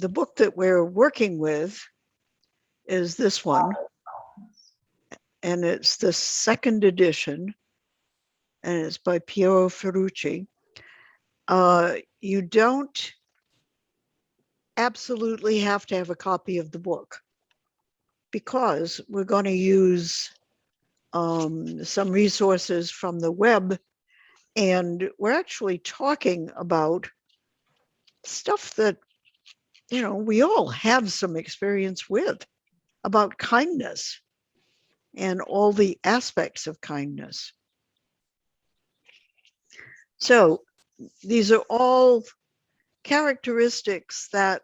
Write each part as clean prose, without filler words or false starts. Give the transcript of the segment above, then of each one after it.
the book that we're working with is this one, and it's the second edition, and it's by Piero Ferrucci. You don't absolutely have to have a copy of the book because we're going to use some resources from the web, and we're actually talking about stuff that, you know, we all have some experience with, about kindness and all the aspects of kindness. So these are all characteristics that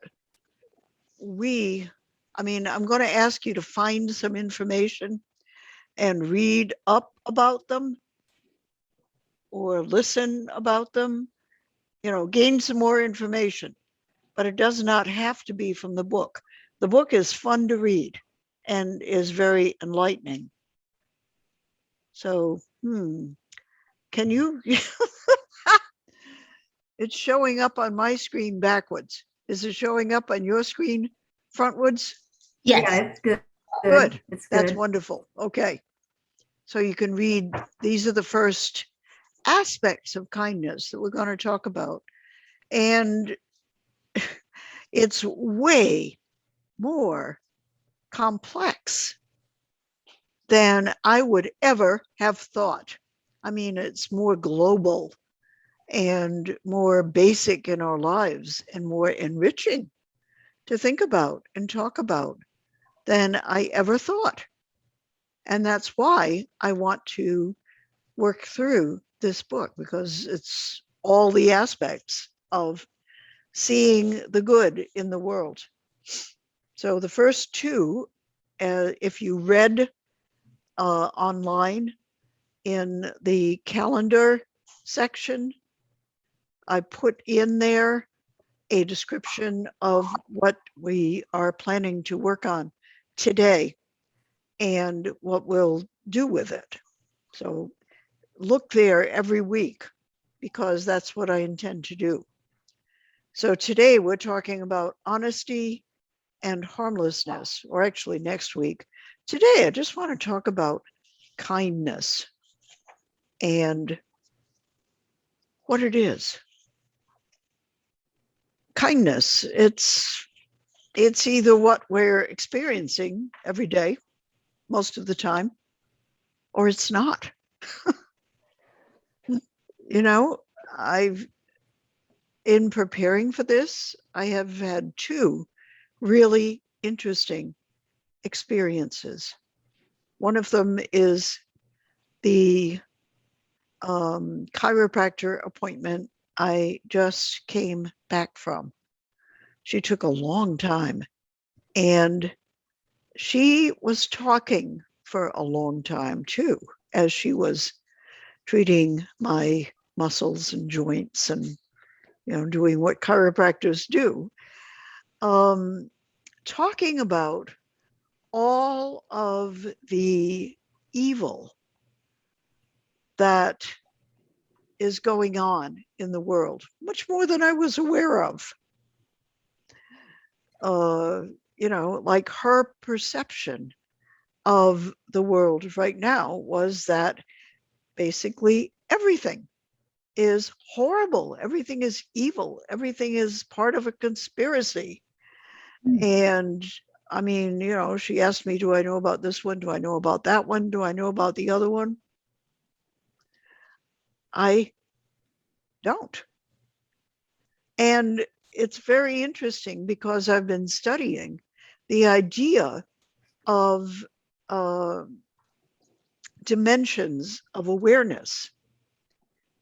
I'm going to ask you to find some information and read up about them or listen about them, you know, gain some more information, but it does not have to be from the book. The book is fun to read and is very enlightening. So, can you, it's showing up on my screen backwards. Is it showing up on your screen frontwards? Yes. Yeah, it's good. Good. It's That's good. wonderful. Okay. So you can read, these are the first aspects of kindness that we're going to talk about. And it's way more complex than I would ever have thought. I mean, it's more global and more basic in our lives and more enriching to think about and talk about than I ever thought. And that's why I want to work through this book, because it's all the aspects of seeing the good in the world. So the first two, if you read online in the calendar section, I put in there a description of what we are planning to work on today and what we'll do with it. So look there every week because that's what I intend to do. So today we're talking about honesty and harmlessness, or actually next week. Today I just want to talk about kindness and what it is. Kindness, it's either what we're experiencing every day, most of the time, or it's not. You know, in preparing for this, I have had two really interesting experiences. One of them is the chiropractor appointment I just came back from. She took a long time, and she was talking for a long time too, as she was treating my muscles and joints and, you know, doing what chiropractors do, talking about all of the evil that is going on in the world, much more than I was aware of. You know, like her perception of the world right now was that basically everything is horrible, everything is evil, everything is part of a conspiracy. And I mean, you know, she asked me, do I know about this one? Do I know about that one? Do I know about the other one? I don't. And it's very interesting because I've been studying the idea of dimensions of awareness.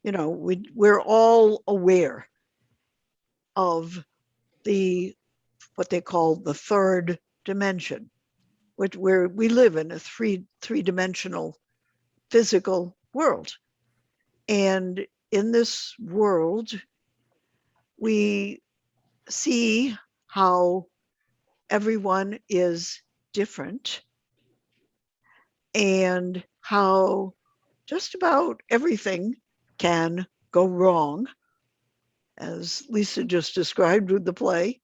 You know, we're all aware of what they call the third dimension, where we live in a three-dimensional physical world. And in this world, we see how everyone is different and how just about everything can go wrong, as Lisa just described with the play.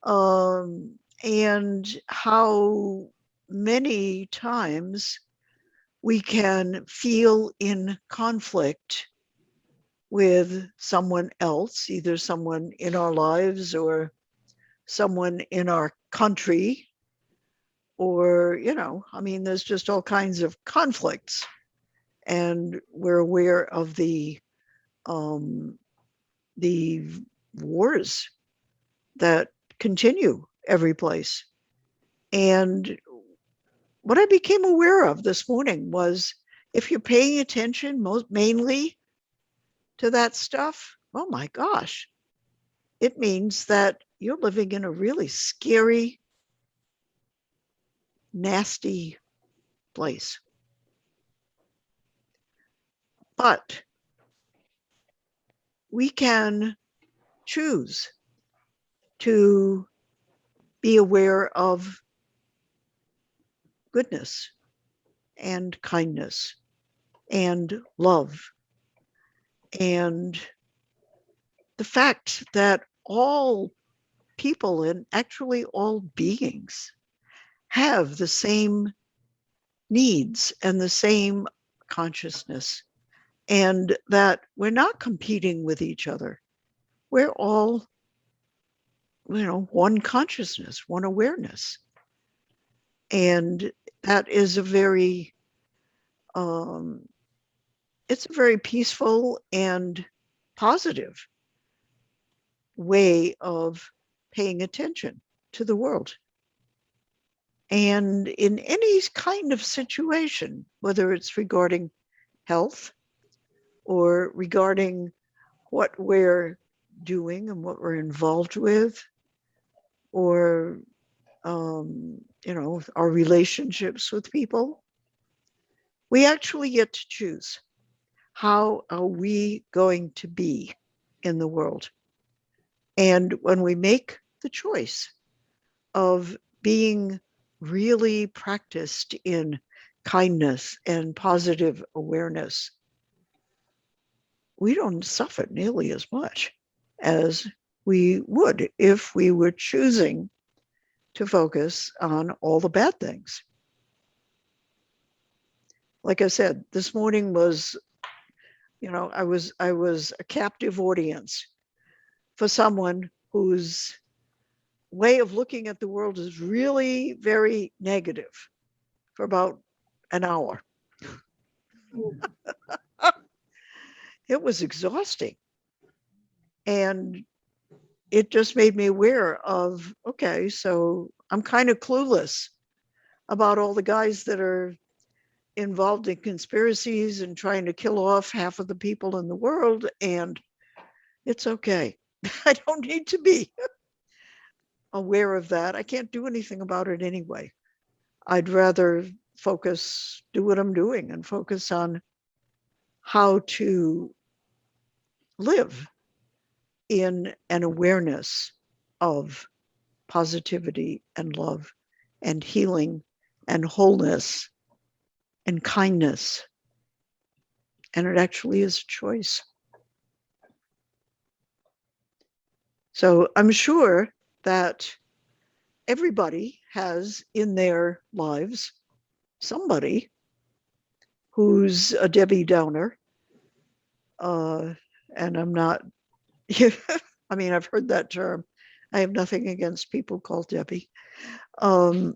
And how many times we can feel in conflict with someone else, either someone in our lives or someone in our country, or, I mean, there's just all kinds of conflicts. And we're aware of um, the wars that continue every place. And what I became aware of this morning was, if you're paying attention mainly to that stuff, oh my gosh, it means that you're living in a really scary, nasty place. But we can choose to be aware of goodness and kindness and love, and the fact that all people, and actually all beings, have the same needs and the same consciousness, and that we're not competing with each other. We're all, one consciousness, one awareness. And that is um, it's a very peaceful and positive way of paying attention to the world. And in any kind of situation, whether it's regarding health or regarding what we're doing and what we're involved with, or, our relationships with people, we actually get to choose, how are we going to be in the world? And when we make the choice of being really practiced in kindness and positive awareness, we don't suffer nearly as much as we would if we were choosing to focus on all the bad things. Like I said, this morning was, I was a captive audience for someone whose way of looking at the world is really very negative for about an hour. It was exhausting. And it just made me aware of, okay, so I'm kind of clueless about all the guys that are involved in conspiracies and trying to kill off half of the people in the world. And it's okay. I don't need to be aware of that. I can't do anything about it anyway. I'd rather do what I'm doing and focus on how to live in an awareness of positivity and love and healing and wholeness and kindness. And it actually is a choice. So I'm sure that everybody has in their lives somebody who's a Debbie Downer. And I'm not, I mean, I've heard that term. I have nothing against people called Debbie. But,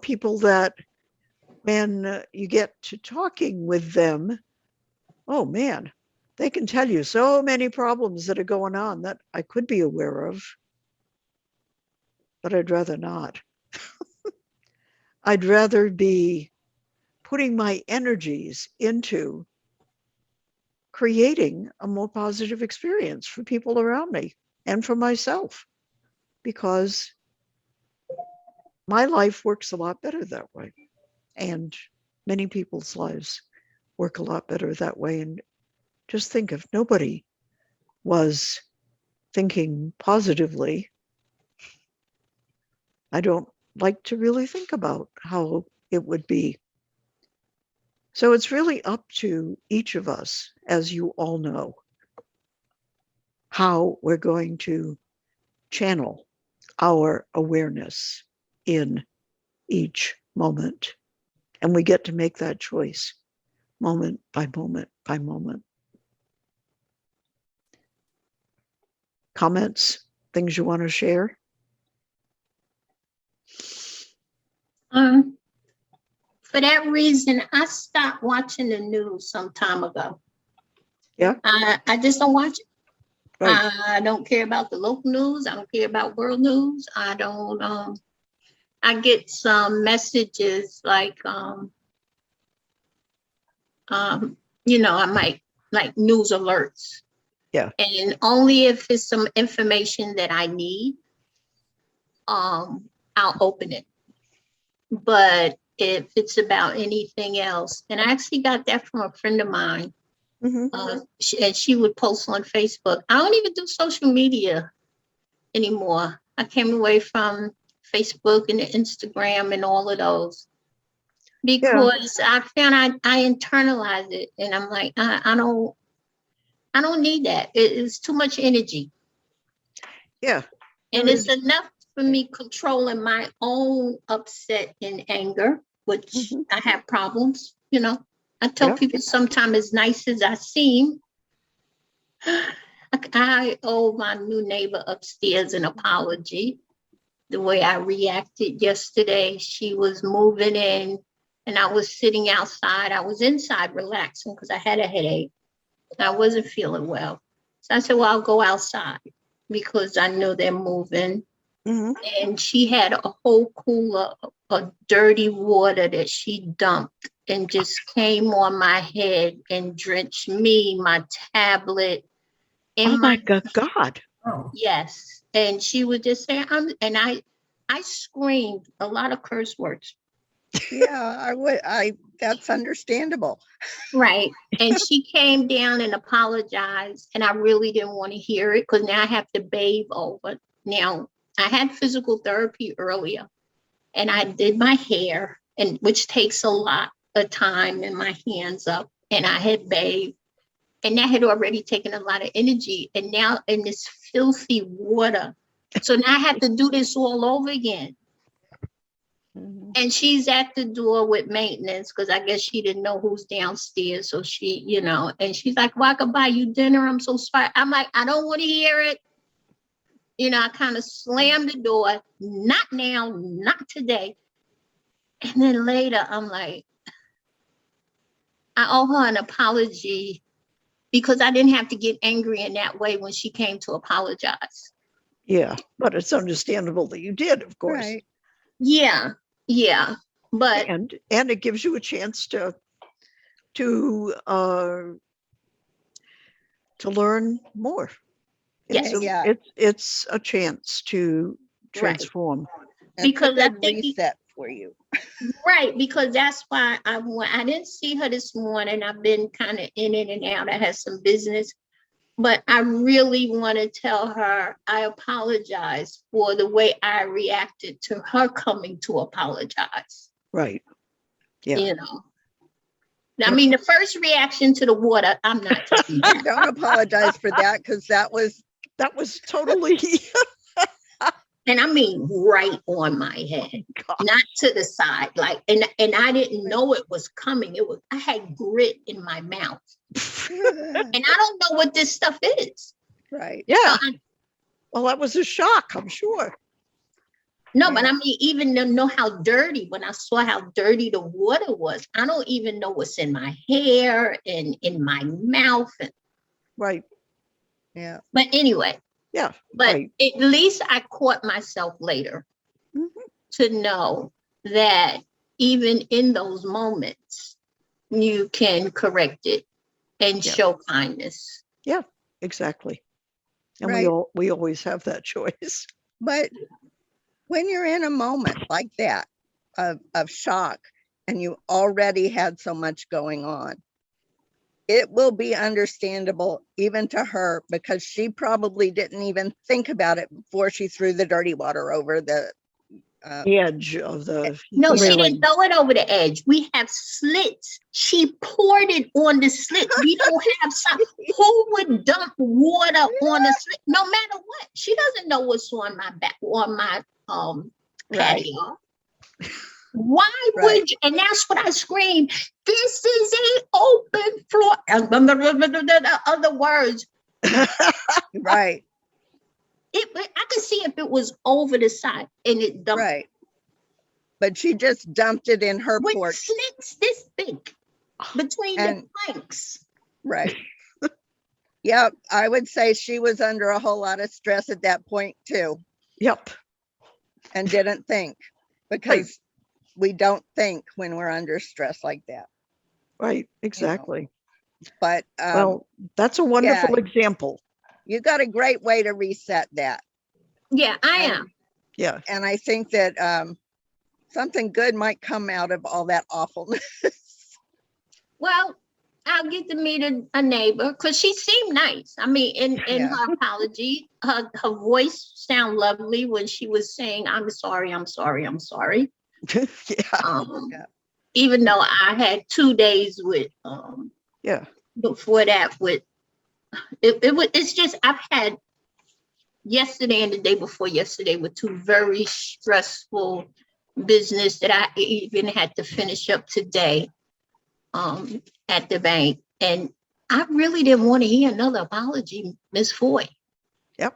people that when you get to talking with them, oh man, they can tell you so many problems that are going on that I could be aware of, but I'd rather not. I'd rather be putting my energies into creating a more positive experience for people around me and for myself, because my life works a lot better that way. And many people's lives work a lot better that way. And just think, if nobody was thinking positively, I don't like to really think about how it would be. So it's really up to each of us, as you all know, how we're going to channel our awareness in each moment. And we get to make that choice moment by moment by moment. Comments, things you want to share? For that reason, I stopped watching the news some time ago. Yeah. I just don't watch it. Right. I don't care about the local news. I don't care about world news. I don't. I get some messages like, I might like news alerts. Yeah. And only if it's some information that I need, I'll open it. But if it's about anything else, and I actually got that from a friend of mine, and she would post on Facebook. I don't even do social media anymore. I came away from Facebook and Instagram and all of those because I found I internalize it, and I'm like, I don't need that. It's too much energy. Yeah. And it's enough for me controlling my own upset and anger, which I have problems, I tell people sometimes, as nice as I seem, I owe my new neighbor upstairs an apology. The way I reacted yesterday, she was moving in and I was sitting outside. I was inside relaxing because I had a headache. I wasn't feeling well. So I said, well, I'll go outside because I know they're moving. And she had a whole cooler of dirty water that she dumped and just came on my head and drenched me, my tablet. Oh my God. Yes. And she would just say, I screamed a lot of curse words. Yeah, that's understandable. Right. And she came down and apologized. And I really didn't want to hear it because now I have to bathe over. Now, I had physical therapy earlier and I did my hair, and which takes a lot of time and my hands up. And I had bathed. And that had already taken a lot of energy. And now in this filthy water. So now I have to do this all over again. And she's at the door with maintenance because I guess she didn't know who's downstairs. So she, and she's like, well, I could buy you dinner. I'm so sorry. I'm like, I don't want to hear it. I kind of slammed the door. Not now, not today. And then later, I'm like, I owe her an apology because I didn't have to get angry in that way when she came to apologize. Yeah, but it's understandable that you did, of course. Right. Yeah. But and it gives you a chance to learn more. It's a chance to transform. Right. Because I think reset for you. Right, because that's why I didn't see her this morning. I've been kind of in and out. I had some business, but I really want to tell her I apologize for the way I reacted to her coming to apologize. Right. Yeah. I mean, the first reaction to the water, I'm not taking that. Don't apologize for that because that was totally. And I mean, right on my head, not to the side. Like, and I didn't know it was coming. I had grit in my mouth. And I don't know what this stuff is. Right. Yeah. Well, that was a shock, I'm sure. No, but I mean, even to know how dirty, when I saw how dirty the water was, I don't even know what's in my hair and in my mouth. Right. Yeah. But anyway. Yeah. But at least I caught myself later to know that even in those moments, you can correct it and show kindness. Yeah, exactly. And we always have that choice. But when you're in a moment like that of shock and you already had so much going on, it will be understandable even to her because she probably didn't even think about it before she threw the dirty water over the The edge of the No, she railing. didn't throw it over the edge. We have slits. She poured it on the slits. We don't have some. Who would dump water on a slit? No matter what. She doesn't know what's on my back, on my Right. patio. Why Right. would you? And that's what I screamed. This is a open floor. Other words, Right. I could see if it was over the side and it dumped Right. But she just dumped it in her with porch. slits this big between the And- planks. Right. Yep. I would say she was under a whole lot of stress at that point too, Yep. and didn't think, because we don't think when we're under stress like that. Right. Exactly. But Well, that's a wonderful example. you got a great way to reset that. Yeah, I And- am. Yeah. And I think that something good might come out of all that awfulness. Well, I'll get to meet a neighbor because she seemed nice. I mean, in Yeah. her apology, her voice sounded lovely when she was saying, I'm sorry, I'm sorry, I'm sorry. Yeah. Yeah. Even though I had 2 days with Yeah. before that with it's just I've had yesterday and the day before yesterday were 2 very stressful business that I even had to finish up today at the bank, and I really didn't want to hear another apology, Miss Foy. Yeah.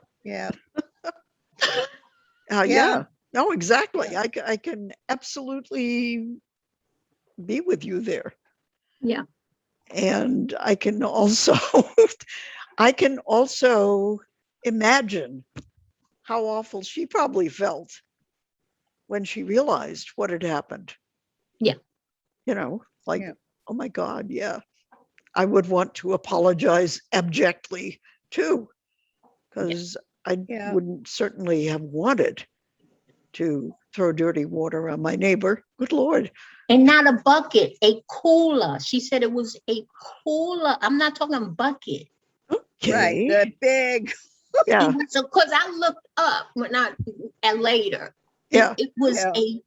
Yeah. No, exactly. I can absolutely be with you there. Yeah. And I can also imagine how awful she probably felt when she realized what had happened. Yeah. You know, like, Yeah. oh my God, yeah. I would want to apologize abjectly too, because I Yeah. wouldn't certainly have wanted to throw dirty water on my neighbor. Good Lord. And not a bucket, a cooler. She said it was a cooler. I'm not talking bucket. Okay. Right. The big. Yeah. So, because I looked up when and later, Yeah. it was Yeah. a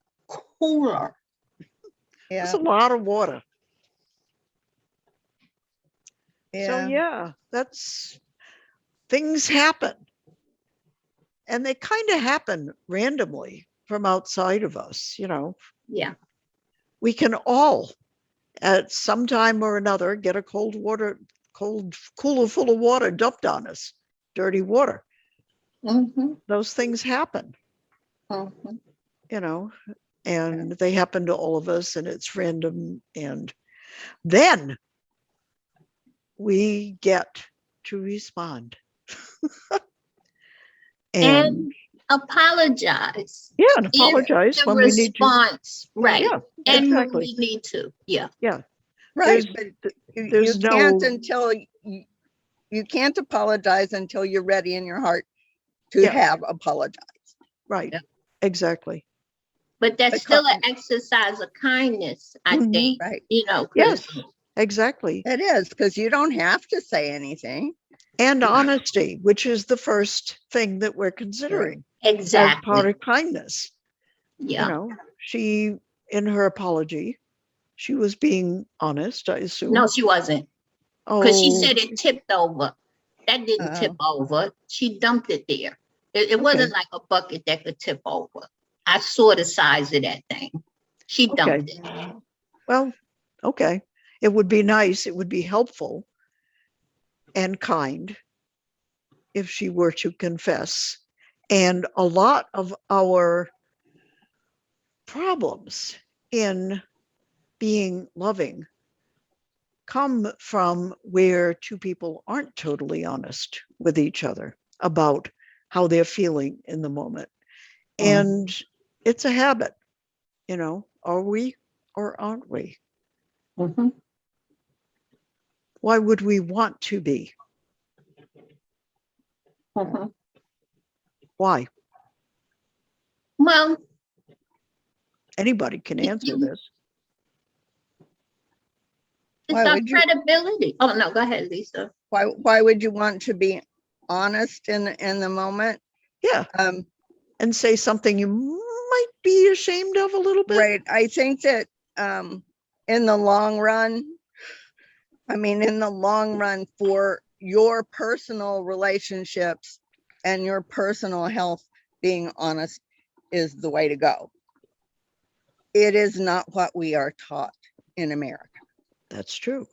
cooler. It's Yeah. a lot of water. Yeah. So yeah, that's things happen. And they kind of happen randomly from outside of us, you know. Yeah. We can all at some time or another get a cold cooler full of water dumped on us, dirty water. Mm-hmm. Those things happen, Mm-hmm. you know, and they happen to all of us, and it's random. And then we get to respond. And apologize. yeah, and apologize The when we need to. response, right? Yeah, And when exactly. we need to, yeah. Right. There's- But you there's can't no- until you can't apologize until you're ready in your heart to Yeah. have apologized. Right. Yeah. Exactly. But that's Because- still an exercise of kindness, I Mhm. think. Right. You know, 'cause- Yes, exactly. It is, because you don't have to say anything. And honesty, which is the first thing that we're considering as part exactly. of kindness. Yeah. You know, she, in her apology, she was being honest, I assume. No, she wasn't. Because she Oh, said it tipped over. That didn't tip over. She dumped it there. It wasn't like a bucket that could tip over. I saw the size of that thing. She dumped it. well, okay. It would be nice, it would be helpful and kind if she were to confess. And a lot of our problems in being loving come from where 2 people aren't totally honest with each other about how they're feeling in the moment. And it's a habit, you know, are we or aren't we? Mhm. Why would we want to be? Mhm. Why? Well, Anybody can answer this. it's Why our would you- credibility. Oh no, go ahead, Lisa. Why would you want to be honest in the moment? Yeah. Um, And say something you might be ashamed of a little bit. Right. I think that in the long run, for your personal relationships and your personal health, being honest is the way to go. It is not what we are taught in America. That's true.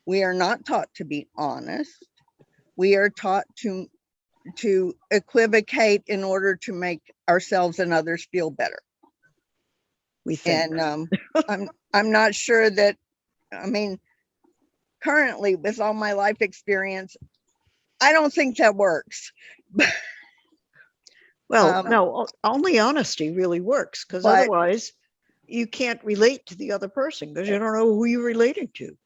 We are not taught to be honest. We are taught to equivocate in order to make ourselves and others feel better. We think. And I'm not sure that, currently with all my life experience, I don't think that works. Well, no, only honesty really works, because but- otherwise you can't relate to the other person because you don't know who you're relating to.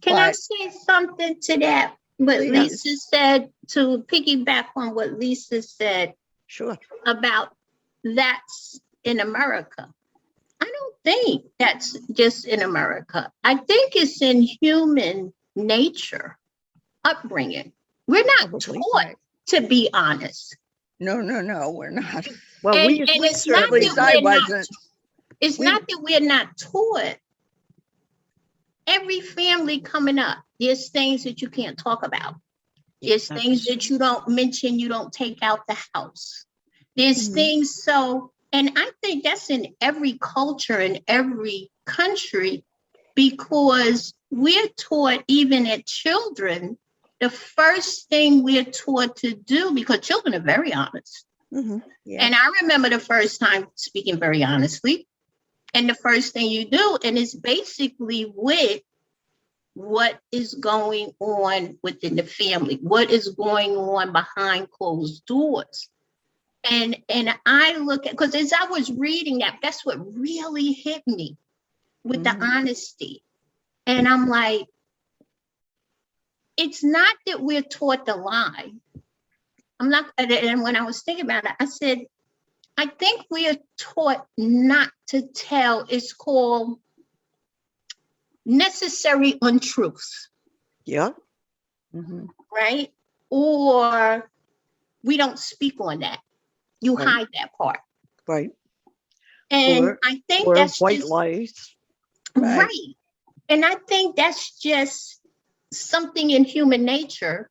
Can I But- say something to that? What Please. Lisa said, to piggyback on what Lisa said Sure. about that's in America. I don't think that's just in America. I think it's in human nature, upbringing. We're not Probably. taught to be honest. No, we're not. Well, And we it's not certainly At least that I we're not, wasn't. it's We- not that we're not taught. Every family coming up, there's things that you can't talk about. There's things that you don't mention, you don't take out the house. There's Mhm. things so, and I think that's in every culture, in every country, because we're taught, even at children, the first thing we're taught to do, because children are very honest. Mhm. Yeah. And I remember the first time speaking very honestly. And the first thing you do, and it's basically with what is going on within the family, what is going on behind closed doors. And I look at, because as I was reading that, that's what really hit me with the Mhm. honesty. And I'm like, it's not that we're taught to lie. I'm not, and when I was thinking about it, I said, I think we are taught not to tell. It's called necessary untruths, Yeah. Mhm. right? Or we don't speak on that. You Right. hide that part. Right. And Or- I think Or that's white just lies. right. And I think that's just something in human nature,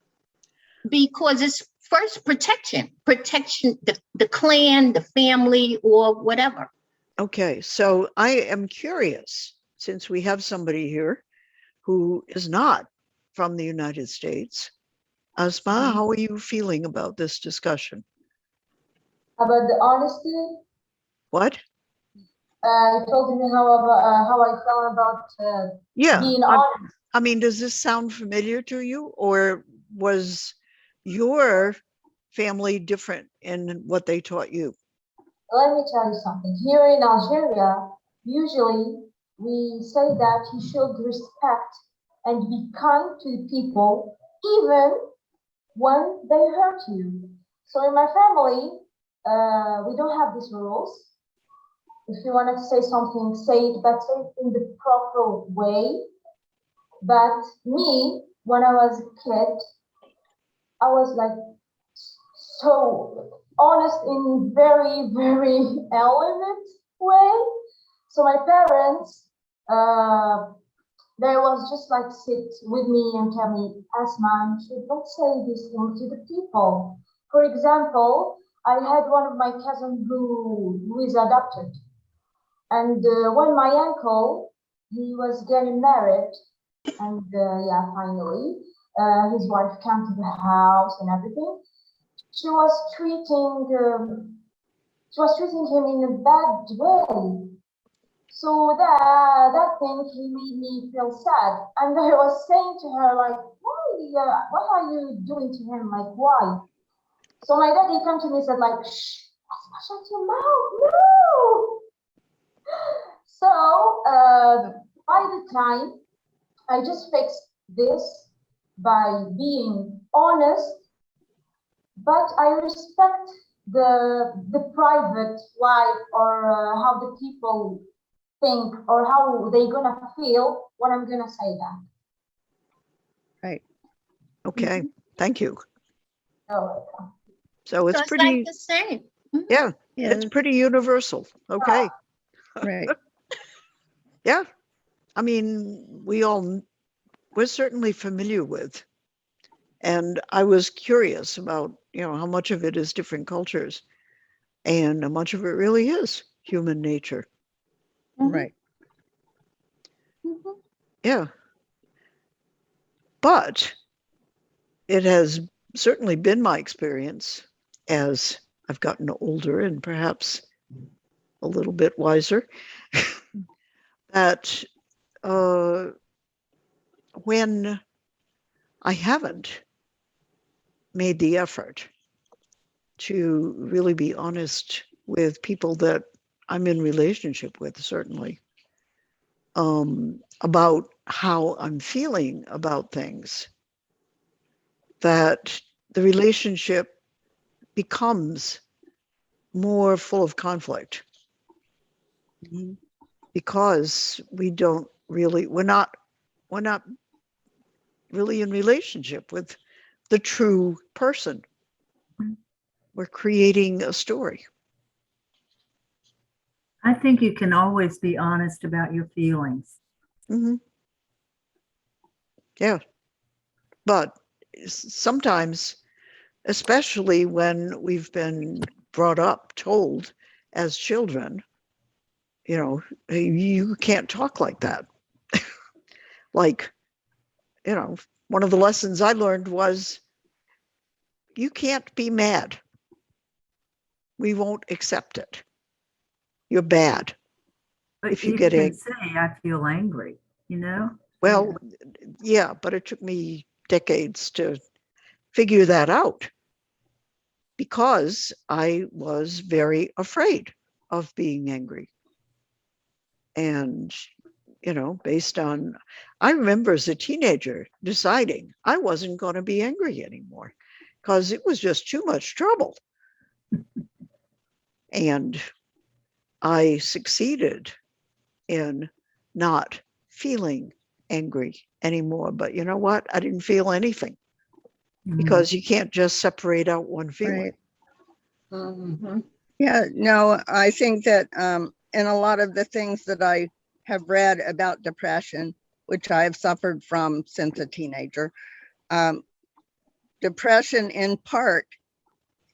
because it's first protection, the clan, the family, or whatever. Okay, so I am curious, since we have somebody here who is not from the United States. Asma, Mhm. how are you feeling about this discussion? About the honesty, What? you told me how I felt about Yeah, being honest. I mean, does this sound familiar to you, or was your family different in what they taught you? Let me tell you something. Here in Algeria, usually we say that you should respect and be kind to the people, even when they hurt you. So in my family, we don't have these rules. If you wanted to say something, say it, but say it in the proper way. But me, when I was a kid, I was like so honest in very, very elegant way. So my parents, they was just like sit with me and tell me, Asma, you should not say these things to the people. For example, I had one of my cousins who is adopted. And when my uncle, he was getting married, and yeah, finally, his wife came to the house and everything. She was treating him in a bad way. So that thing he made me feel sad, and I was saying to her like, why? What are you doing to him? Like, why? So my daddy came to me and said like, shh, Asma, shut your mouth, no. So by the time I just fixed this by being honest, but I respect the private life, or how the people think, or how they gonna feel when I'm gonna say that. Right. Okay, thank you. You're welcome. So it's So it's pretty, like the same. Yeah, Yeah, it's pretty universal. Okay. right. Yeah. I mean, we're certainly familiar with. And I was curious about, how much of it is different cultures and how much of it really is human nature. Right. Mhm. Yeah. But it has certainly been my experience as I've gotten older and perhaps a little bit wiser that uh, when I haven't made the effort to really be honest with people that I'm in relationship with, certainly, about how I'm feeling about things, that the relationship becomes more full of conflict Mhm. because we're not really in relationship with the true person. We're creating a story. I think you can always be honest about your feelings. Hmm. Yeah, but sometimes, especially when we've been brought up, told as children, "Hey, you can't talk like that." Like, one of the lessons I learned was you can't be mad. We won't accept it. You're bad But if you you get can angry. say, I feel angry, you know? Well, yeah, but it took me decades to figure that out because I was very afraid of being angry. And, based on, I remember as a teenager deciding I wasn't going to be angry anymore because it was just too much trouble. And I succeeded in not feeling angry anymore. But you know what? I didn't feel anything because you can't just separate out one feeling. Right. Mhm. Yeah, no, I think that in a lot of the things that I have read about depression, which I have suffered from since a teenager, um, depression in part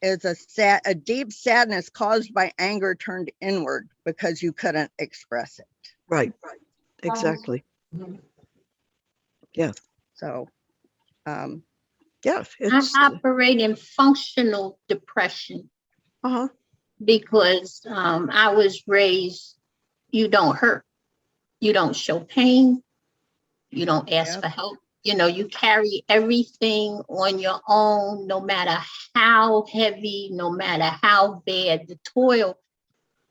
is a deep sadness caused by anger turned inward because you couldn't express it. Right. Exactly. Mhm. Yeah. So, um, Yeah. I It's, operate in functional depression uh-huh. because I was raised, you don't hurt, you don't show pain, you don't ask yep, for help. You carry everything on your own, no matter how heavy, no matter how bad the toil,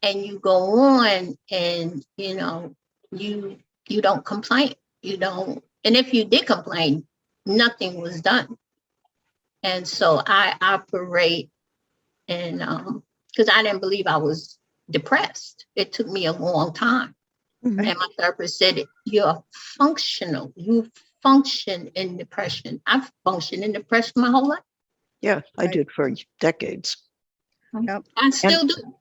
and you go on and you don't complain. You don't, and if you did complain, nothing was done. And so I operate and because I didn't believe I was depressed. It took me a long time. Mhm. And my therapist said, you're functional. You function in depression. I've functioned in depression my whole life. Yeah, I right, did for decades. yep, I And still do.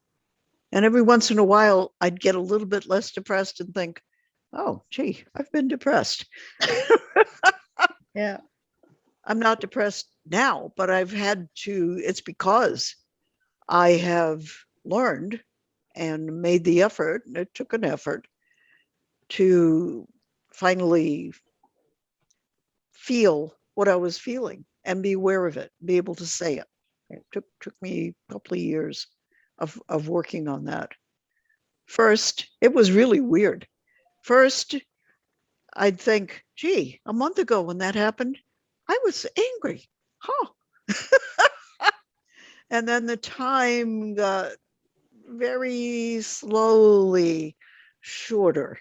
and every once in a while I'd get a little bit less depressed and think, oh, gee, I've been depressed. yeah, I'm not depressed now, but it's because I have learned and made the effort, and it took an effort to finally feel what I was feeling and be aware of it, be able to say it. It took me a couple of years of working on that. First, it was really weird. First, I'd think, gee, a month ago when that happened, I was angry. Huh. And then the time got very slowly shorter.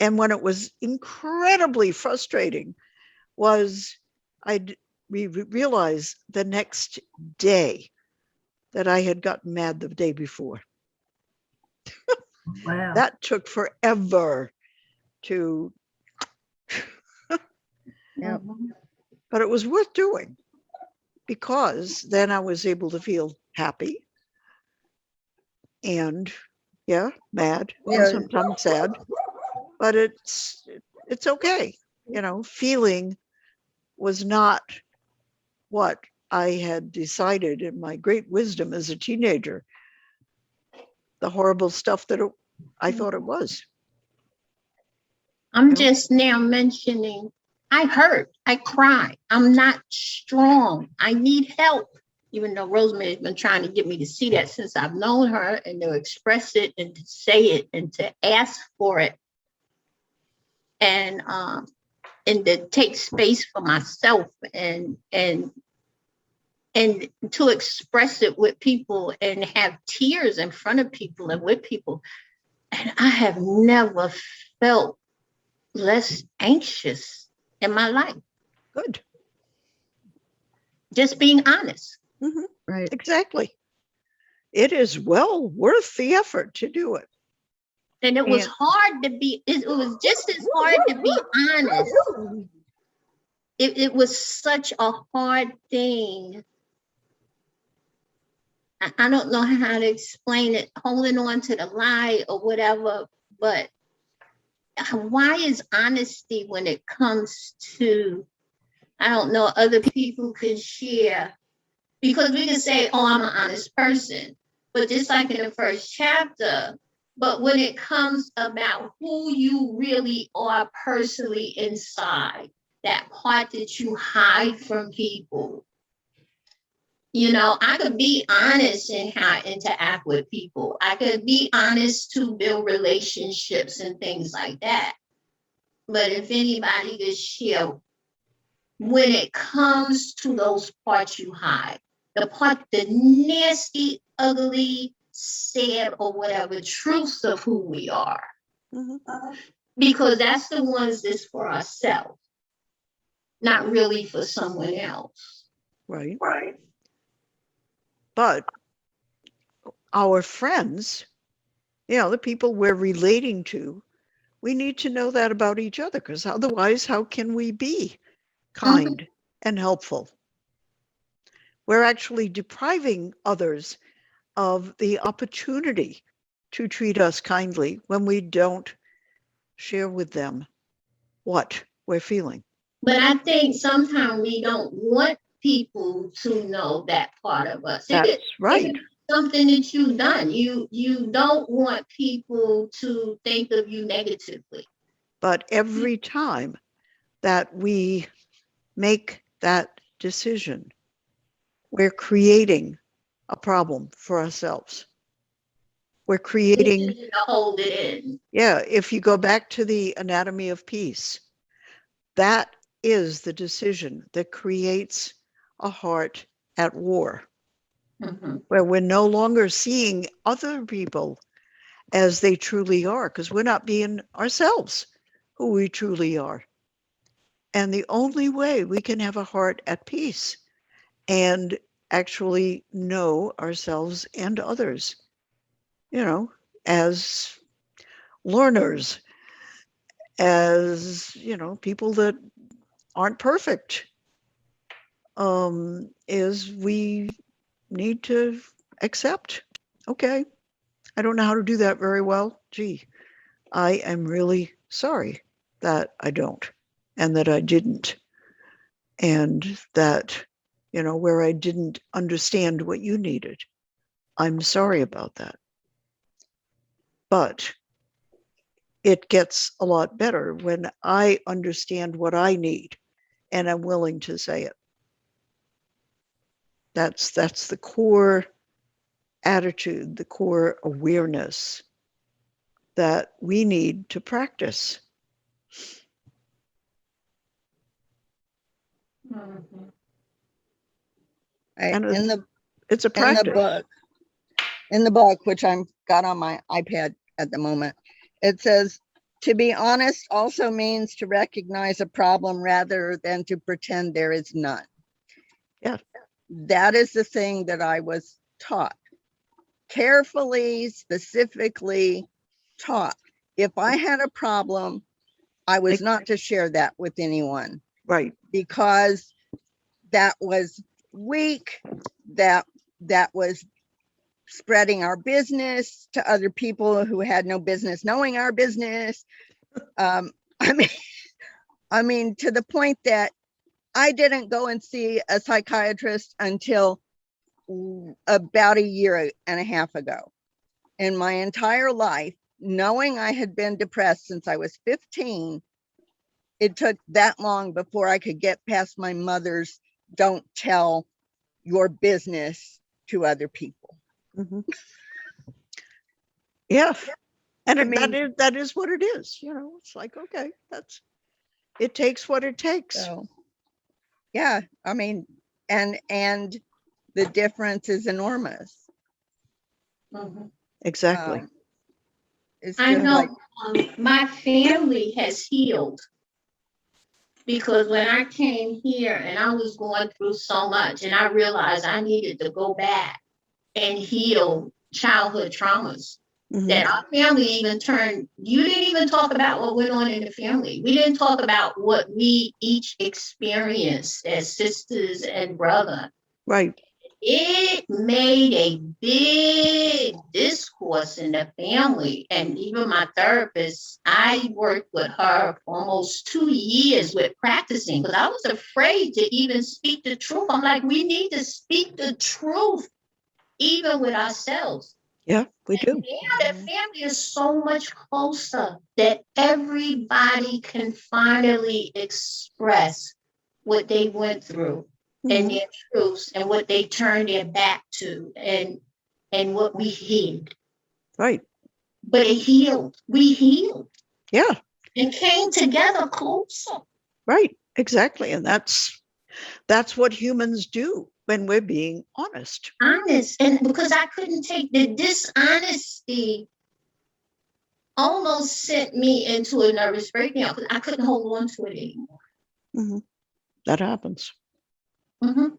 And when it was incredibly frustrating was I'd realize the next day that I had gotten mad the day before. Wow. That took forever to, yep, Mhm. but it was worth doing because then I was able to feel happy and yeah, mad and Yeah. sometimes sad, but it's okay. You know, feeling was not what I had decided in my great wisdom as a teenager, the horrible stuff that I thought it was. I'm Yeah. just now mentioning I hurt, I cry, I'm not strong, I need help. Even though Rosemary's been trying to get me to see that since I've known her, and to express it and to say it and to ask for it, and to take space for myself, and to express it with people and have tears in front of people and with people. And I have never felt less anxious in my life. Good. Just being honest. Mhm. Right. Exactly. It is well worth the effort to do it. And it was And- hard to be, it was just as hard to be honest. It was such a hard thing. I don't know how to explain it, holding on to the lie or whatever, but why is honesty when it comes to, I don't know, other people could share? Because we can say, oh, I'm an honest person, but just like in the first chapter, but when it comes about who you really are personally inside, that part that you hide from people, you know, I could be honest in how I interact with people. I could be honest to build relationships and things like that. But if anybody could share, when it comes to those parts you hide, the nasty, ugly, sad, or whatever truths of who we are, Mhm. because that's the ones that's for ourselves, not really for someone else. Right. But our friends, you know, the people we're relating to, we need to know that about each other, because otherwise, how can we be kind and helpful? We're actually depriving others of the opportunity to treat us kindly when we don't share with them what we're feeling. But I think sometimes we don't want people to know that part of us. That's It right. could be something that you've done. You don't want people to think of you negatively. But every time that we make that decision, we're creating a problem for ourselves. We're creating, To hold it in. yeah, if you go back to the anatomy of peace, that is the decision that creates a heart at war, Mhm. where we're no longer seeing other people as they truly are, because we're not being ourselves who we truly are. And the only way we can have a heart at peace and actually know ourselves and others, you know, as learners, as, you know, people that aren't perfect, is we need to accept, okay, I don't know how to do that very well. Gee, I am really sorry that I don't, and that I didn't, and that, you know, where I didn't understand what you needed, I'm sorry about that. But it gets a lot better when I understand what I need and I'm willing to say it. That's the core attitude, the core awareness that we need to practice. Mhm. And In the it's a in the practice. book, in the book, which I'm got on my iPad at the moment, it says to be honest also means to recognize a problem rather than to pretend there is none. Yeah. That is the thing that I was taught, carefully, specifically taught. If I had a problem, I was not to share that with anyone, Right. because that was weak, that was spreading our business to other people who had no business knowing our business. Um, I mean, to the point that I didn't go and see a psychiatrist until about a year and a half ago. In my entire life, knowing I had been depressed since I was 15, it took that long before I could get past my mother's "don't tell your business to other people." Mhm. Yeah. And I that is what it is. You know, it's like, okay, it takes what it takes. So, yeah, I mean, and the difference is enormous. Mhm. Exactly. It's I just know like, my family has healed because when I came here and I was going through so much and I realized I needed to go back and heal childhood traumas. Mhm. That our family even turned, you didn't even talk about what went on in the family. We didn't talk about what we each experienced as sisters and brother. Right. It made a big discourse in the family. And even my therapist, I worked with her for almost 2 years with practicing because I was afraid to even speak the truth. I'm like, we need to speak the truth, even with ourselves. Yeah, we do. Now the family is so much closer that everybody can finally express what they went through and Mhm. their truths and what they turned their back to and what we hid. Right. But it healed. We healed Yeah. and came together closer. Right. Exactly. And that's what humans do when we're being honest. Honest. And because I couldn't take the dishonesty almost sent me into a nervous breakdown because I couldn't hold on to it anymore. Mhm. That happens. Mm-hmm.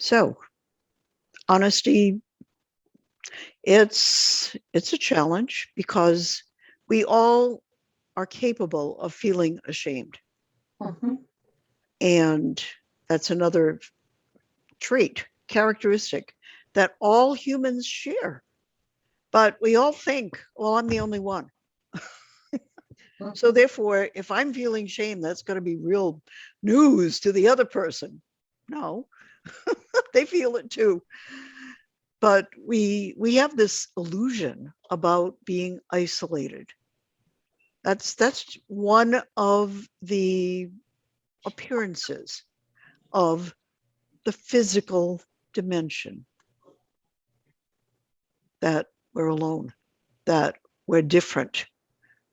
So, honesty, it's a challenge because we all are capable of feeling ashamed. Mm-hmm. And that's another trait, characteristic that all humans share. But we all think, well, I'm the only one. So therefore, if I'm feeling shame, that's going to be real news to the other person. No, they feel it too. But we have this illusion about being isolated. That's one of the appearances of the physical dimension, that we're alone, that we're different,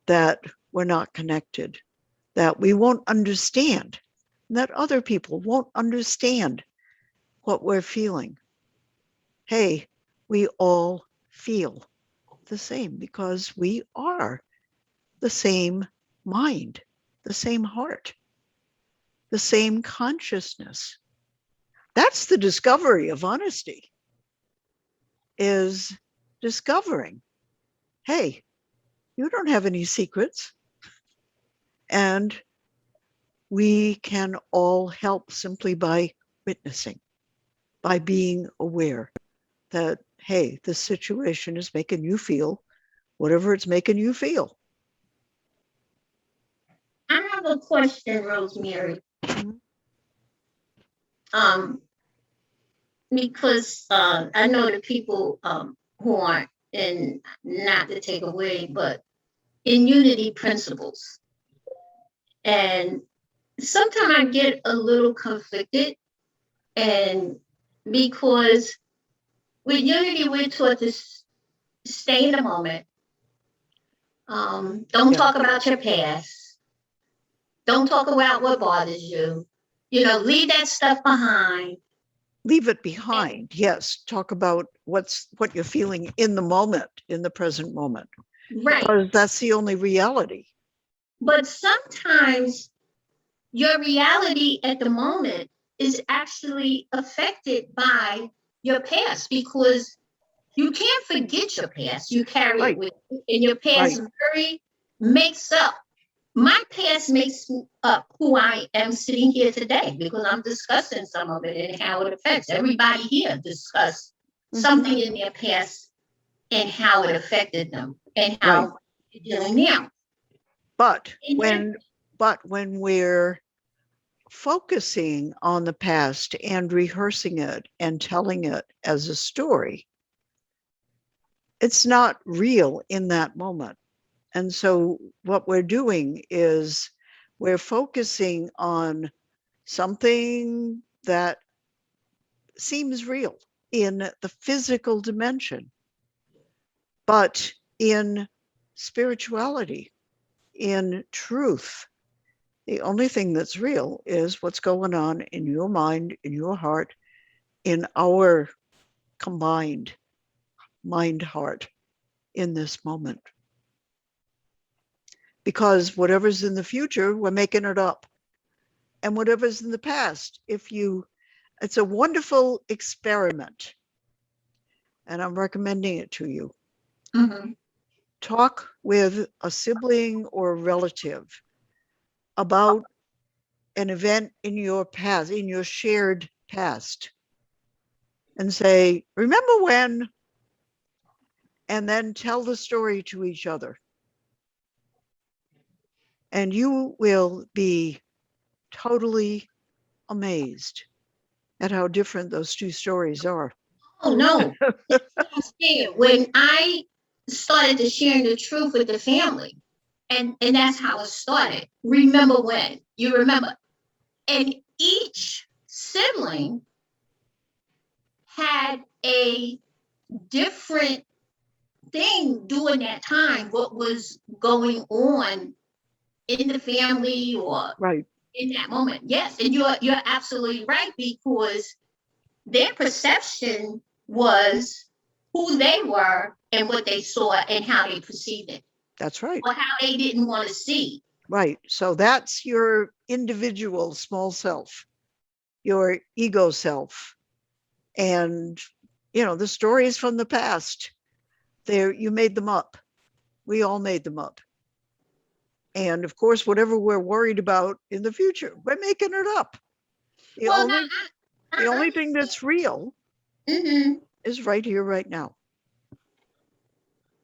that we're not connected, that we won't understand, that other people won't understand what we're feeling. Hey, we all feel the same because we are the same mind, the same heart, the same consciousness. That's the discovery of honesty, is discovering, hey, you don't have any secrets. And we can all help simply by witnessing, by being aware that, hey, this situation is making you feel whatever it's making you feel. I have a question, Rosemary. Mhm. Um, because I know the people who aren't, and not to take away, but in unity principles. And sometimes I get a little conflicted, and because with unity, we're taught to stay in the moment. Don't Yeah. talk about your past. Don't talk about what bothers you. You know, leave that stuff behind. Leave it behind. Yes. Talk about what you're feeling in the moment, in the present moment, Right. because that's the only reality. But sometimes your reality at the moment is actually affected by your past because you can't forget your past. You carry Right. it with you, and your past Right. makes up. My past makes up who I am sitting here today because I'm discussing some of it and how it affects everybody here. Discuss something in their past and how it affected them and how Right. they're doing now. But And then- when we're focusing on the past and rehearsing it and telling it as a story, it's not real in that moment. And so what we're doing is we're focusing on something that seems real in the physical dimension, but in spirituality, in truth, the only thing that's real is what's going on in your mind, in your heart, in our combined mind heart in this moment. Because whatever's in the future, we're making it up. And whatever's in the past, it's a wonderful experiment. And I'm recommending it to you. Mhm. Talk with a sibling or a relative about an event in your past, in your shared past, and say, remember when? And then tell the story to each other. And you will be totally amazed at how different those two stories are. Oh no. That's what I'm saying. When I started to sharing the truth with the family, and that's how it started. Remember when? You remember. And each sibling had a different thing during that time, what was going on in the family or Right, in that moment. Yes, and you're absolutely right, because their perception was who they were and what they saw and how they perceived it, that's right. or how they didn't want to see. Right. So that's your individual small self, your ego self. And, the stories from the past, you made them up. We all made them up. And of course, whatever we're worried about in the future, we're making it up. The Well, only I the only thing that's real Mhm. is right here, right now.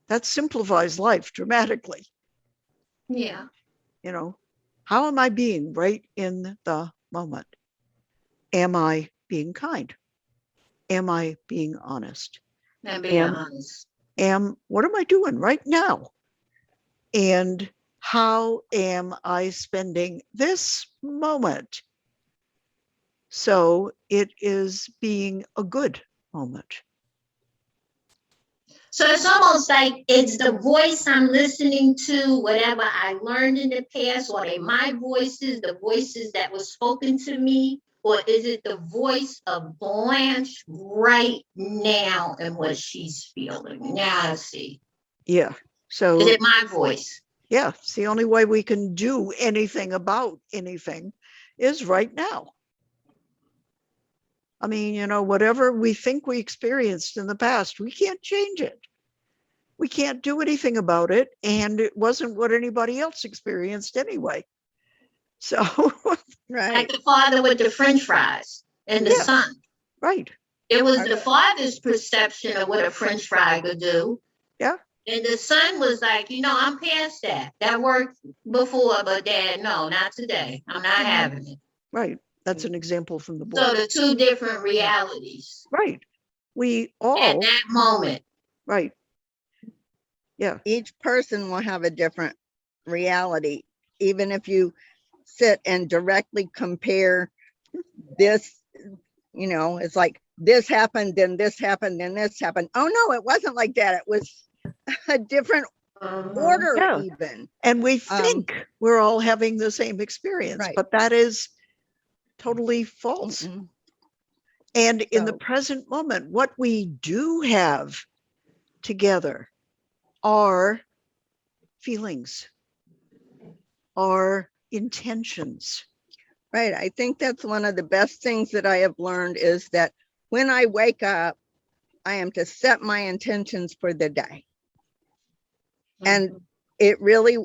That simplifies life dramatically. Yeah. How am I being right in the moment? Am I being kind? Am I being honest? And being honest. What am I doing right now? And how am I spending this moment? So it is being a good moment. So it's almost like it's the voice I'm listening to, whatever I learned in the past, or they my voices, the voices that were spoken to me, or is it the voice of Blanche right now and what she's feeling? Now I see. Yeah. Is So it my voice? yeah, it's the only way we can do anything about anything is right now. I mean, whatever we think we experienced in the past, we can't change it. We can't do anything about it. And it wasn't what anybody else experienced anyway. So, Like Right. the father with the French fries and the Yeah. son. right. It was the father's perception of what a French fry could do. Yeah. And the son was like, I'm past that. That worked before, but dad, no, not today. I'm not having it. Right. That's an example from the book. So the two different realities Right. We at all, that moment. right. Yeah. Each person will have a different reality, even if you sit and directly compare this, it's like this happened, then this happened, then this happened. Oh no, it wasn't like that. It was a different order Yeah. even. And we think we're all having the same experience, Right. but that is totally false. Mm-mm. And in the So- present moment, what we do have together are feelings, are intentions. Right. I think that's one of the best things that I have learned is that when I wake up, I am to set my intentions for the day. And it really,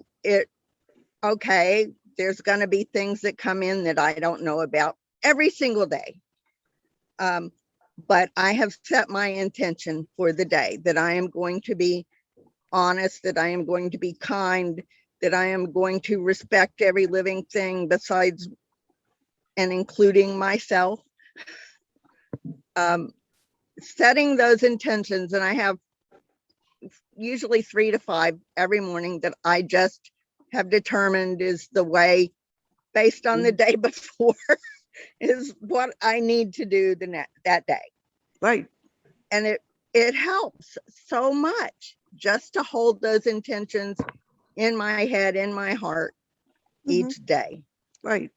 okay, there's going to be things that come in that I don't know about every single day. but I have set my intention for the day that I am going to be honest, that I am going to be kind, that I am going to respect every living thing besides and including myself. Um, Setting those intentions, and I have usually 3 to 5 every morning that I just have determined is the way based on the day before is what I need to do that day. Right. And it helps so much just to hold those intentions in my head, in my heart each day. Right.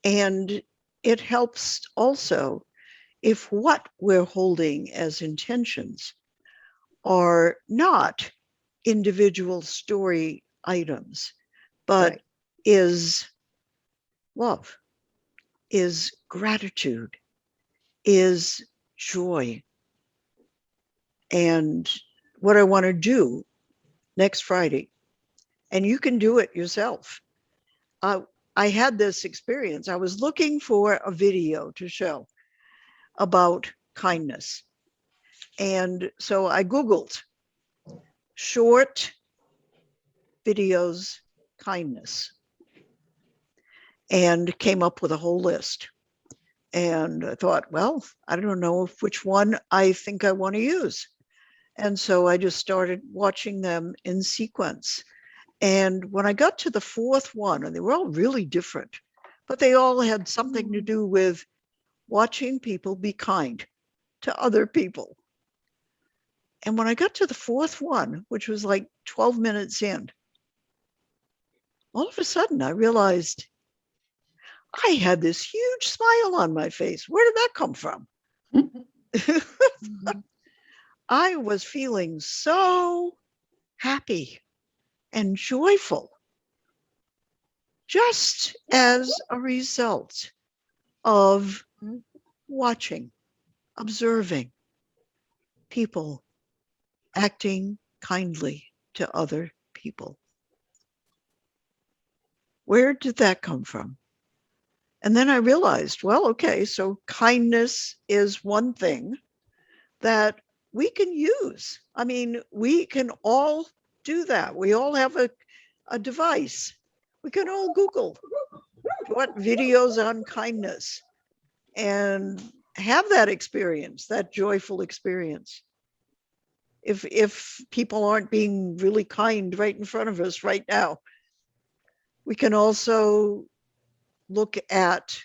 And it helps also if what we're holding as intentions are not individual story items, but Right. is love, is gratitude, is joy. And what I want to do next Friday, and you can do it yourself. I had this experience. I was looking for a video to show about kindness. And so I Googled short videos, kindness, and came up with a whole list. And I thought, well, I don't know which one I think I want to use. And so I just started watching them in sequence. And when I got to the fourth one, and they were all really different, but they all had something to do with watching people be kind to other people. And when I got to the fourth one, which was like 12 minutes in, all of a sudden I realized I had this huge smile on my face. Where did that come from? I was feeling so happy and joyful just as a result of watching, observing people acting kindly to other people. Where did that come from? And then I realized, well, okay, so kindness is one thing that we can use. I mean, we can all do that. We all have a device. We can all Google what videos on kindness and have that experience, that joyful experience. If people aren't being really kind right in front of us right now, we can also look at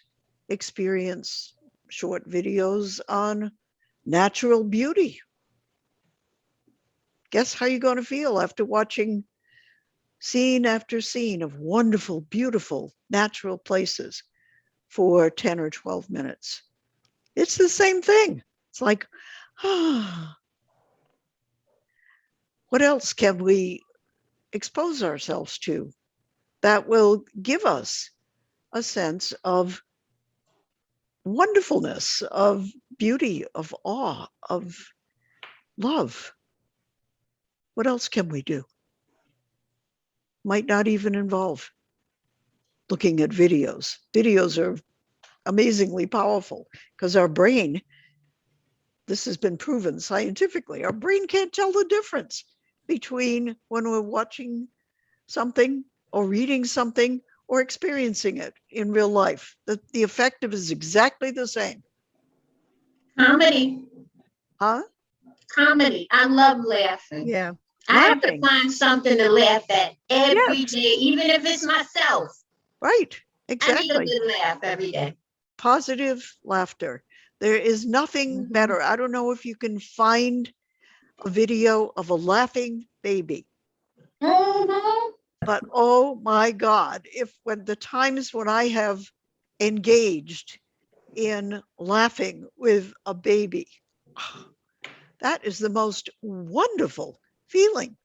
experience short videos on natural beauty. Guess how you're going to feel after watching scene after scene of wonderful, beautiful, natural places for 10 or 12 minutes. It's the same thing. It's like, ah, what else can we expose ourselves to that will give us a sense of wonderfulness, of beauty, of awe, of love? What else can we do? Might not even involve looking at videos. Videos are amazingly powerful because our brain, this has been proven scientifically, our brain can't tell the difference between when we're watching something or reading something or experiencing it in real life. The effect is exactly the same. Comedy. Huh? Comedy. I love laughing. Yeah. I have to Laughing. find something to laugh at every Yes. day, even if it's myself. Right. I need a Exactly. good laugh every day. Positive laughter. There is nothing better. I don't know if you can find a video of a laughing baby, but oh my God, if when the times when I have engaged in laughing with a baby, that is the most wonderful feeling.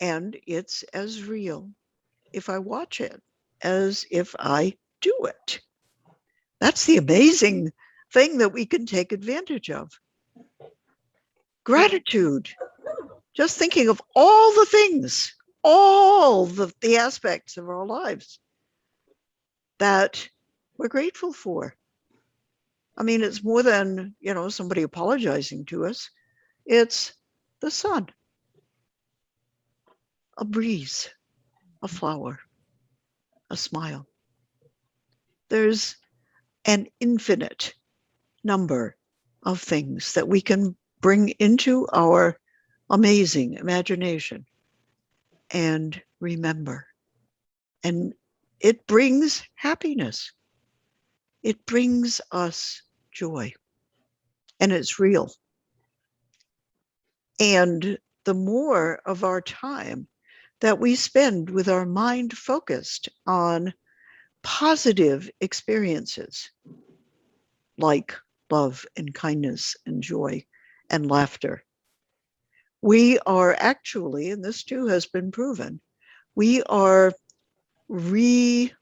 And it's as real if I watch it as if I do it. That's the amazing thing that we can take advantage of. Gratitude. Just thinking of all the things, all the aspects of our lives that we're grateful for. I mean, it's more than, somebody apologizing to us. It's the sun, a breeze, a flower, a smile. There's an infinite number of things that we can bring into our amazing imagination and remember. And it brings happiness. It brings us joy. And it's real. And the more of our time that we spend with our mind focused on positive experiences like love and kindness and joy and laughter, we are actually, and this too has been proven, we are rewiring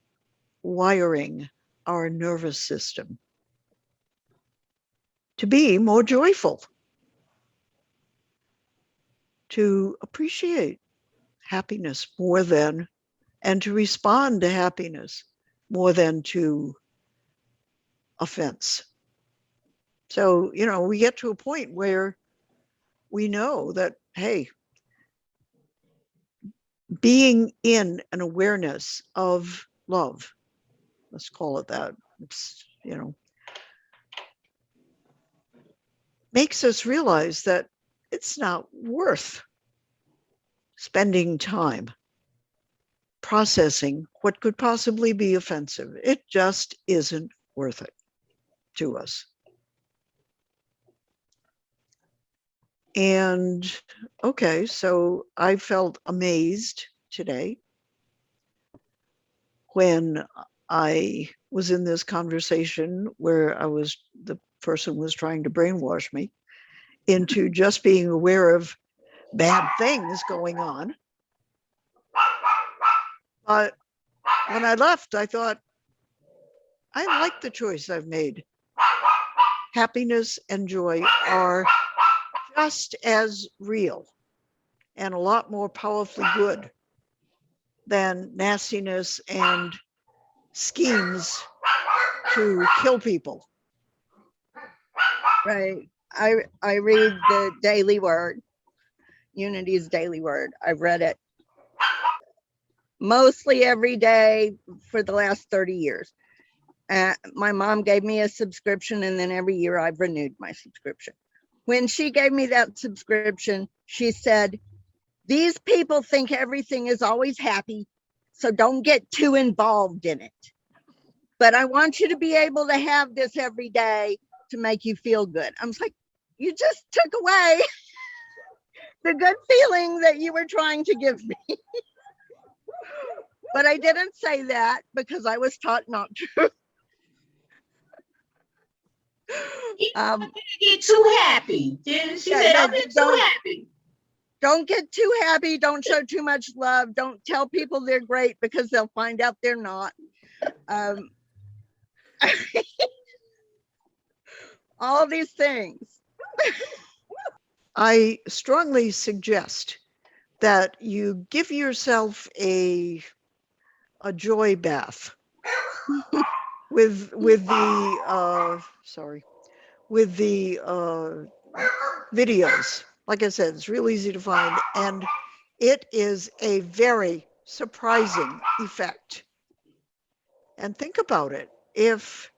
our nervous system to be more joyful, to appreciate happiness more than, and to respond to happiness more than to offense. So, we get to a point where we know that, hey, being in an awareness of love, let's call it that, it's, makes us realize that it's not worth spending time processing what could possibly be offensive. It just isn't worth it to us. And okay, so I felt amazed today when I was in this conversation where the person was trying to brainwash me into just being aware of bad things going on. But when I left, I thought, I like the choice I've made. Happiness and joy are just as real and a lot more powerfully good than nastiness and schemes to kill people. Right. I read the Daily Word, Unity's Daily Word. I've read it mostly every day for the last 30 years. My mom gave me a subscription, and then every year I've renewed my subscription. When she gave me that subscription, she said, these people think everything is always happy, so don't get too involved in it. But I want you to be able to have this every day to make you feel good. I was like, you just took away the good feeling that you were trying to give me. But I didn't say that because I was taught not to. Don't get too happy. She said, don't get too happy. Don't get too happy. Don't show too much love. Don't tell people they're great because they'll find out they're not. All these things. I strongly suggest that you give yourself a joy bath with the videos. Like I said, it's real easy to find, and it is a very surprising effect. And think about it. If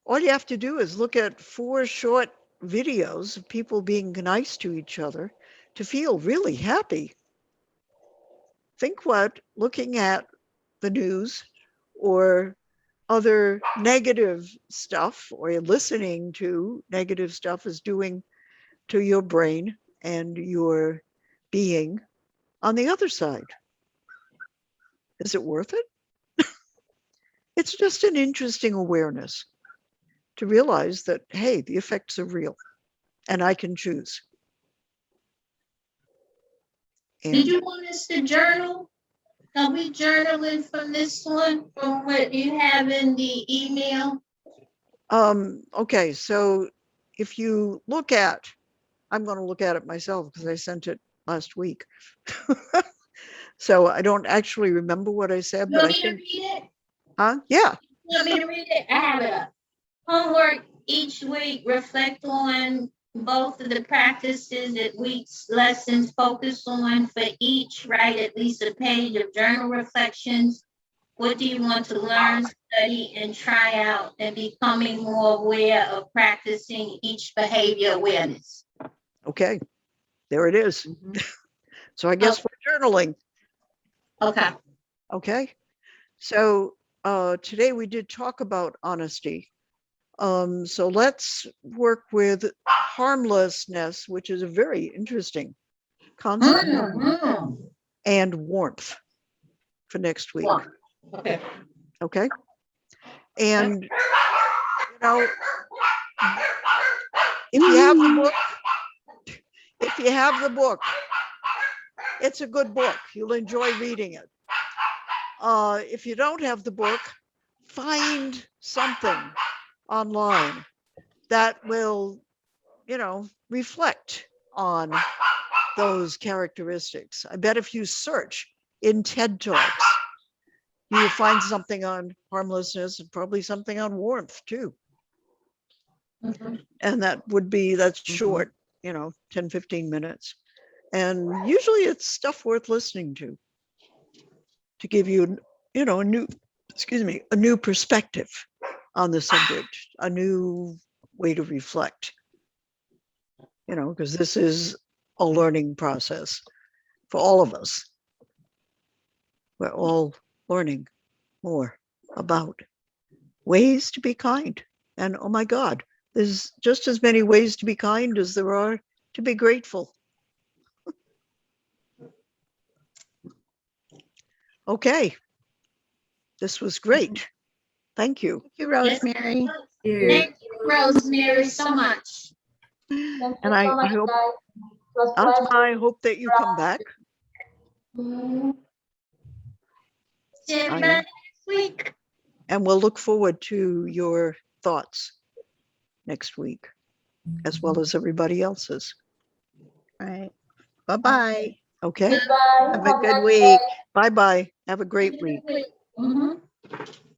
all you have to do is look at 4 short videos of people being nice to each other to feel really happy. Think what looking at the news or other negative stuff or listening to negative stuff is doing to your brain and your being on the other side. Is it worth it? It's just an interesting awareness to realize that, hey, the effects are real and I can choose. Did you want us to journal? Are we journaling from this one, from what you have in the email? Okay, so if you look at, I'm going to look at it myself because I sent it last week. So I don't actually remember what I said, You but want I me to think, read it? yeah. You want me to read it? I have it up. Homework each week reflect on both of the practices that week's lessons focus on. For each, write at least a page of journal reflections. What do you want to learn, study, and try out, and becoming more aware of practicing each behavior awareness? Okay, there it is. So I guess we're journaling. Okay. Okay. So today we did talk about honesty. So let's work with harmlessness, which is a very interesting concept, and warmth for next week. Okay. Okay. And, you know, if you have the book, it's a good book. You'll enjoy reading it. If you don't have the book, find something online that will, reflect on those characteristics. I bet if you search in TED Talks, you'll find something on harmlessness and probably something on warmth too. And that's short, 10, 15 minutes. And usually it's stuff worth listening to give you, a new perspective on the subject, a new way to reflect, because this is a learning process for all of us. We're all learning more about ways to be kind. And oh my God, there's just as many ways to be kind as there are to be grateful. Okay. This was great. Thank you. Thank you, Rosemary. Thank you, Rosemary, so much. Thank you And so I much, hope, guys. It was a Asma, pleasure. I hope that you come back. See everybody next week. And we'll look forward to your thoughts next week, as well as everybody else's. All right. Bye-bye. Okay. Goodbye. Have a good nice week. day. Bye-bye. Have a great week. Mhm.